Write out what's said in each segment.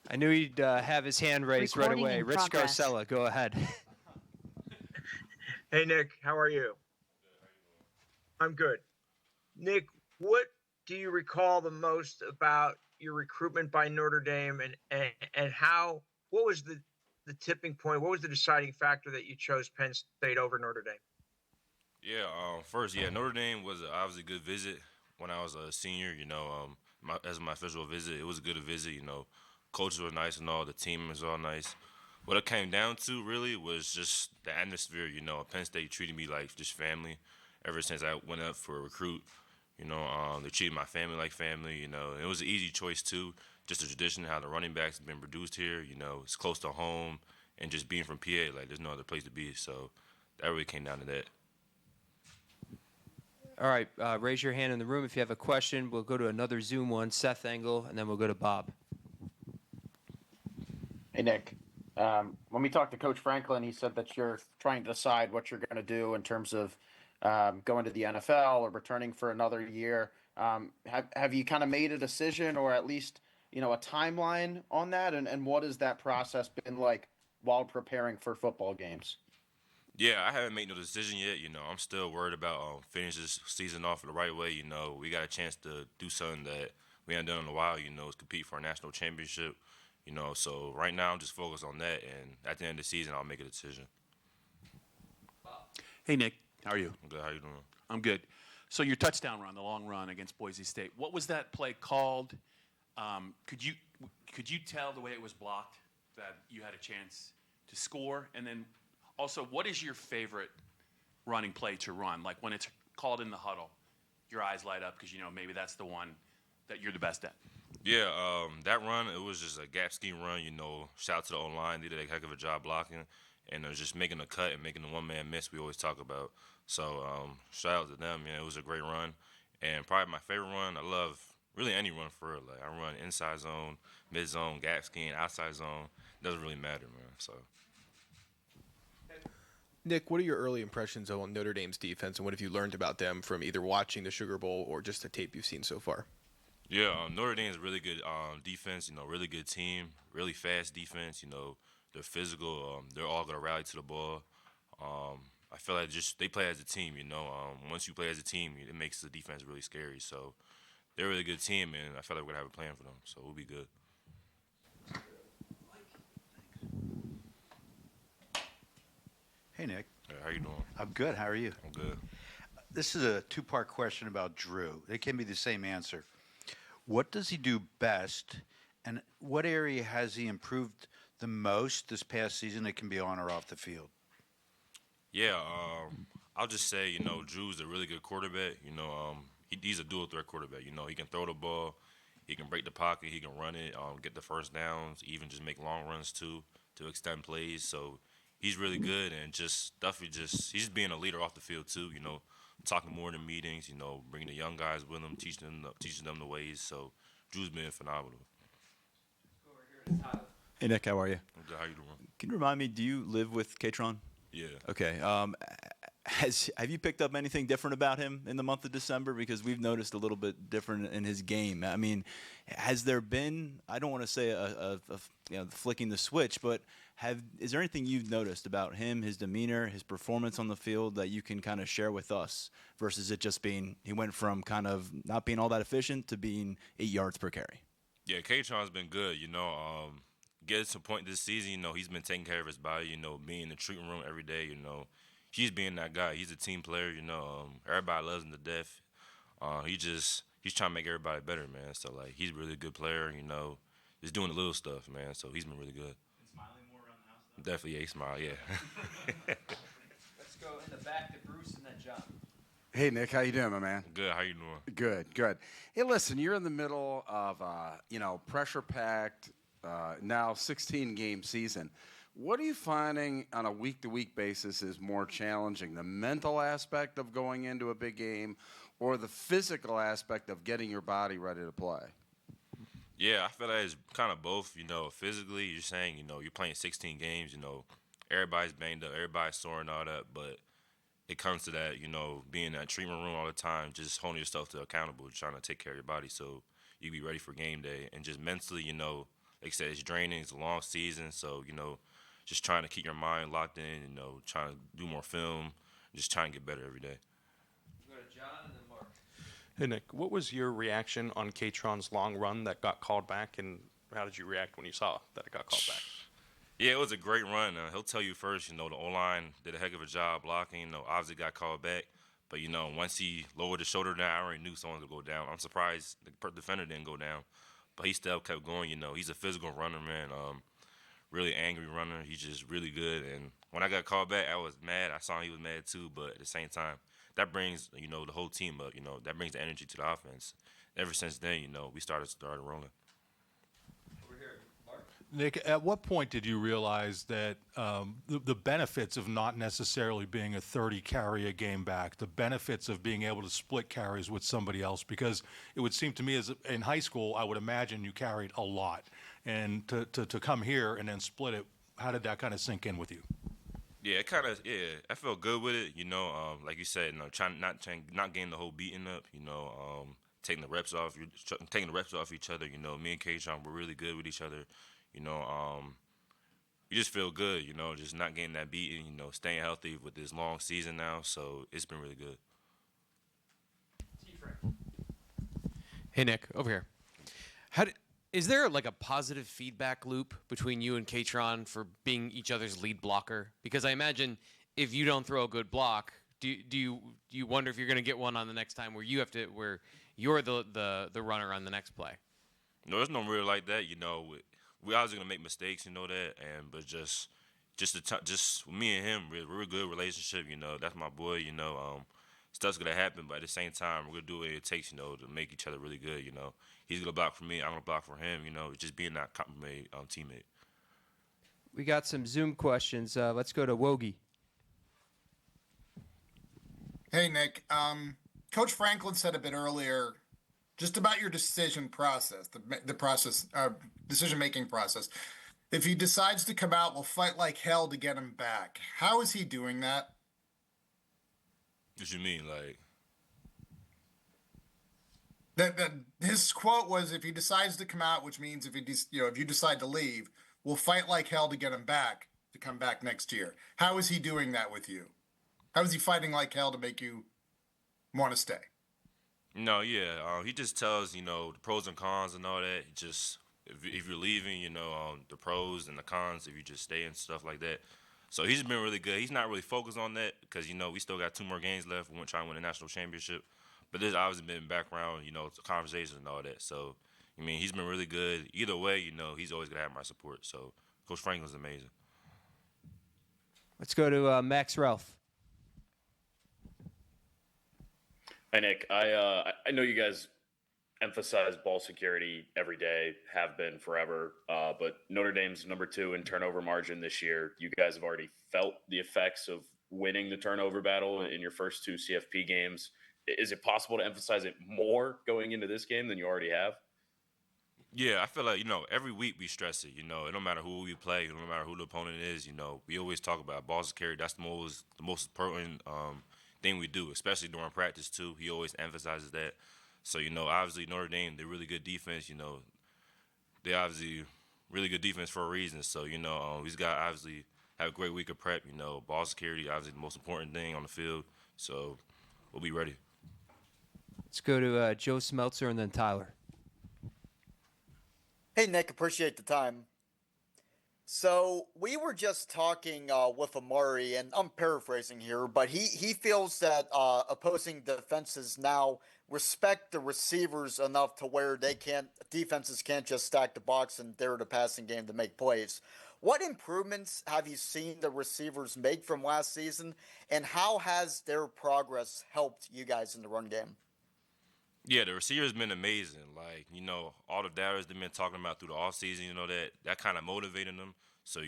I knew he'd have his hand raised right Recording away. in Rich progress. Garcella, go ahead. Hey, Nick, how are you? I'm good. Nick, what do you recall the most about your recruitment by Notre Dame and how, what was the tipping point? What was the deciding factor that you chose Penn State over Notre Dame? Yeah, first, yeah, Notre Dame was obviously a good visit when I was a senior. As my official visit, it was a good visit. Coaches were nice and all, the team was all nice. What it came down to really was just the atmosphere. Penn State treated me like just family. Ever since I went up for a recruit, they treated my family like family. It was an easy choice too. Just the tradition how the running backs have been produced here. It's close to home, and just being from PA, like there's no other place to be. So that really came down to that. All right, raise your hand in the room if you have a question. We'll go to another Zoom one, Seth Engel, and then we'll go to Bob. Hey, Nick. When we talked to Coach Franklin, he said that you're trying to decide what you're going to do in terms of going to the NFL or returning for another year. Have you kind of made a decision or at least, a timeline on that? And what has that process been like while preparing for football games? Yeah, I haven't made no decision yet. I'm still worried about finishing this season off the right way. We got a chance to do something that we haven't done in a while. Is compete for a national championship. So right now I'm just focused on that, and at the end of the season I'll make a decision. Hey, Nick, how are you? I'm good. How you doing? I'm good. So your touchdown run, the long run against Boise State, what was that play called? Could you tell the way it was blocked that you had a chance to score? And then also, what is your favorite running play to run? Like when it's called in the huddle, your eyes light up because maybe that's the one that you're the best at. Yeah, that run, it was just a gap scheme run. Shout out to the O-line. They did a heck of a job blocking, and it was just making a cut and making the one-man miss we always talk about. So shout out to them. It was a great run, and probably my favorite run. I love really any run for real. Like I run inside zone, mid zone, gap scheme, outside zone. Doesn't really matter, man. So. Nick, what are your early impressions on Notre Dame's defense, and what have you learned about them from either watching the Sugar Bowl or just the tape you've seen so far? Yeah, Notre Dame is really good defense. Really good team, really fast defense. They're physical. They're all gonna rally to the ball. I feel like just they play as a team. Once you play as a team, it makes the defense really scary. So they're a really good team, and I feel like we're gonna have a plan for them. So we'll be good. Hey, Nick. Hey, how you doing? I'm good. How are you? I'm good. This is a two-part question about Drew. It can be the same answer. What does he do best, and what area has he improved the most this past season? It can be on or off the field. Yeah, I'll just say, Drew's a really good quarterback. He's a dual threat quarterback. He can throw the ball, he can break the pocket, he can run it, get the first downs, even just make long runs too to extend plays. So he's really good, and just stuff. He's just being a leader off the field too. Talking more in the meetings. Bringing the young guys with him, teaching them the ways. So Drew's been phenomenal. Hey, Nick, how are you? I'm good. How you doing? Can you remind me, do you live with KRON? Yeah. Okay. Have you picked up anything different about him in the month of December? Because we've noticed a little bit different in his game. I mean, has there been, I don't want to say flicking the switch, but is there anything you've noticed about him, his demeanor, his performance on the field that you can kind of share with us versus it just being, he went from kind of not being all that efficient to being 8 yards per carry? Yeah, K-Tron's been good, Get to a point this season, he's been taking care of his body, being in the treatment room every day, He's being that guy. He's a team player, everybody loves him to death. He's trying to make everybody better, man. So, he's a really good player, just doing the little stuff, man. So, he's been really good. And smiling more around the house, though? Definitely, yeah, he smile, yeah. Let's go in the back to Bruce and then John. Hey, Nick, how you doing, my man? Good, how you doing? Good. Hey, listen, you're in the middle of, pressure-packed, now 16-game season. What are you finding on a week-to-week basis is more challenging, the mental aspect of going into a big game or the physical aspect of getting your body ready to play? Yeah, I feel like it's kind of both. Physically, you're saying, you're playing 16 games, everybody's banged up, everybody's sore and all that, but it comes to that, being in that treatment room all the time, just holding yourself to accountable, trying to take care of your body so you be ready for game day. And just mentally, like I said, it's draining. It's a long season, so just trying to keep your mind locked in. Trying to do more film, just trying to get better every day. Go to John and then Mark. Hey, Nick, what was your reaction on KRON's long run that got called back, and how did you react when you saw that it got called back? Yeah, it was a great run. He'll tell you first, the O-line did a heck of a job blocking. Obviously got called back. But, once he lowered his shoulder down, I already knew someone would go down. I'm surprised the defender didn't go down. But he still kept going, He's a physical runner, man. Really angry runner. He's just really good. And when I got called back, I was mad. I saw he was mad too. But at the same time, that brings, the whole team up. That brings the energy to the offense. Ever since then, we started rolling. Nick, at what point did you realize that the benefits of not necessarily being a 30 carry a game back, the benefits of being able to split carries with somebody else? Because it would seem to me, as in high school, I would imagine you carried a lot, and to come here and then split it, how did that kind of sink in with you? Yeah, I felt good with it. Like you said, not getting the whole beating up. Taking the reps off each other. Me and KRON were really good with each other. You just feel good, just not getting that beating, staying healthy with this long season now. So it's been really good. Hey, Nick, over here. Is there like a positive feedback loop between you and KRON for being each other's lead blocker? Because I imagine if you don't throw a good block, do you wonder if you're going to get one on the next time where you're the runner on the next play? No, there's no real like that. We always gonna make mistakes, that, but just me and him, we're a good relationship. That's my boy. Stuff's gonna happen, but at the same time, we're gonna do what it takes, to make each other really good. He's gonna block for me, I'm gonna block for him. Just being that complimentary teammate. We got some Zoom questions. Let's go to Wogie. Hey, Nick. Coach Franklin said a bit earlier just about your decision process, decision-making process. If he decides to come out, we'll fight like hell to get him back. How is he doing that? What you mean, like? That his quote was, "If he decides to come out, which means if you decide to leave, we'll fight like hell to get him back to come back next year." How is he doing that with you? How is he fighting like hell to make you want to stay? No, yeah. He just tells, the pros and cons and all that. Just if you're leaving, the pros and the cons if you just stay and stuff like that. So he's been really good. He's not really focused on that because, we still got 2 more games left. We want to try and win a national championship. But there's obviously been background, conversations and all that. So, he's been really good. Either way, he's always going to have my support. So Coach Franklin's amazing. Let's go to Max Ralph. Hi, Nick. I know you guys emphasize ball security every day, have been forever, but Notre Dame's number 2 in turnover margin this year. You guys have already felt the effects of winning the turnover battle in your first 2 CFP games. Is it possible to emphasize it more going into this game than you already have? Yeah, I feel like, every week we stress it. It don't matter who we play, no matter who the opponent is, we always talk about ball security. That's the most important thing we do, especially during practice too. He always emphasizes that. So, obviously Notre Dame, they're really good defense. They obviously really good defense for a reason. So, he's got obviously have a great week of prep. Ball security, obviously the most important thing on the field. So, we'll be ready. Let's go to Joe Smeltzer and then Tyler. Hey, Nick, appreciate the time. So we were just talking with Amari, and I'm paraphrasing here, but he feels that opposing defenses now respect the receivers enough to where defenses can't just stack the box and dare the passing game to make plays. What improvements have you seen the receivers make from last season, and how has their progress helped you guys in the run game? Yeah, the receiver's been amazing. Like, all the data they've been talking about through the offseason, that kind of motivated them. So,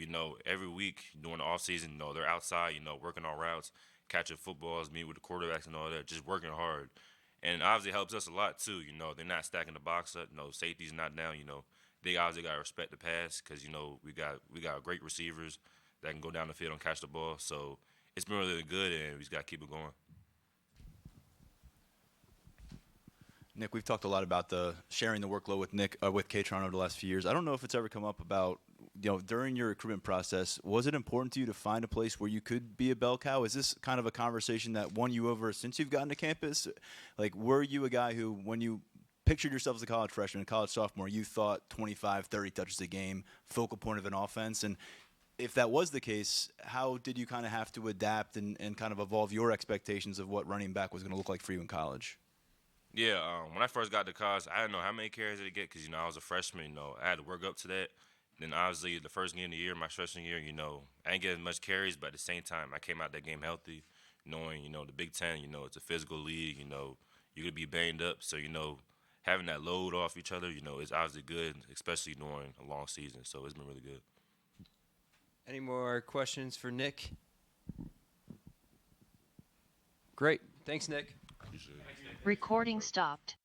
every week during the offseason, they're outside, working on routes, catching footballs, meeting with the quarterbacks and all that, just working hard. And obviously helps us a lot, too. They're not stacking the box up. Safety's not down. They obviously got to respect the pass because, we got great receivers that can go down the field and catch the ball. So, it's been really good, and we just got to keep it going. Nick, we've talked a lot about the sharing the workload with with KRON over the last few years. I don't know if it's ever come up about, during your recruitment process, was it important to you to find a place where you could be a bell cow? Is this kind of a conversation that won you over since you've gotten to campus? Like, were you a guy who, when you pictured yourself as a college freshman, a college sophomore, you thought 25, 30 touches a game, focal point of an offense? And if that was the case, how did you kind of have to adapt and kind of evolve your expectations of what running back was going to look like for you in college? Yeah, when I first got to college, I didn't know how many carries I'd get because, I was a freshman. I had to work up to that. Then, obviously, the first game of the year, my freshman year, I didn't get as much carries, but at the same time, I came out that game healthy, knowing, the Big Ten, it's a physical league, you're going to be banged up. So, having that load off each other, is obviously good, especially during a long season. So, it's been really good. Any more questions for Nick? Great. Thanks, Nick. Recording stopped.